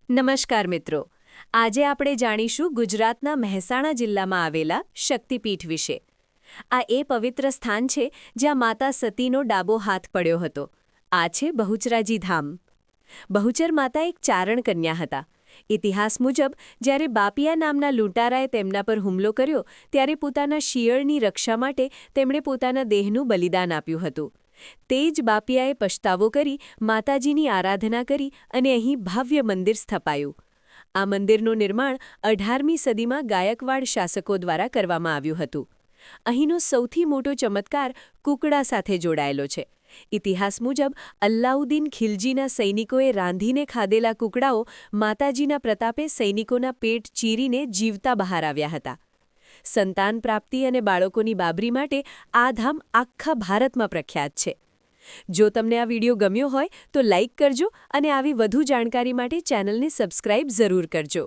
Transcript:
નમસ્કાર મિત્રો, આજે આપણે જાણીશું ગુજરાતના મહેસાણા જિલ્લામાં આવેલા શક્તિપીઠ વિશે. આ એ પવિત્ર સ્થાન છે જ્યાં માતા સતીનો ડાબો હાથ પડ્યો હતો. આ છે બહુચરાજી ધામ. બહુચર માતા એક ચારણ કન્યા હતા. ઇતિહાસ મુજબ જ્યારે બાપિયા નામના લૂંટારાએ તેમના પર હુમલો કર્યો ત્યારે પોતાના શિયળની રક્ષા માટે તેમણે પોતાના દેહનું બલિદાન આપ્યું હતું. તે જ બાપિયાએ પછતાવો કરી માતાજીની આરાધના કરી અને અહીં ભવ્ય મંદિર સ્થપાયું. આ મંદિરનું નિર્માણ 18મી સદીમાં ગાયકવાડ શાસકો દ્વારા કરવામાં આવ્યું હતું. અહીંનો સૌથી મોટો ચમત્કાર કુકડા સાથે જોડાયેલો છે. ઇતિહાસ મુજબ અલ્લાઉદ્દીન ખિલજીના સૈનિકોએ રાંધીને ખાધેલા કુકડાઓ માતાજીના પ્રતાપે સૈનિકોના પેટ ચીરીને જીવતા બહાર આવ્યા હતા. સંતાન પ્રાપ્તિ અને બાળકોની બાબરી માટે આ ધામ આખા ભારતમાં પ્રખ્યાત છે. જો તમને આ વિડીયો ગમ્યો હોય તો લાઇક કરજો અને આવી વધુ જાણકારી માટે ચેનલને સબસ્ક્રાઇબ જરૂર કરજો.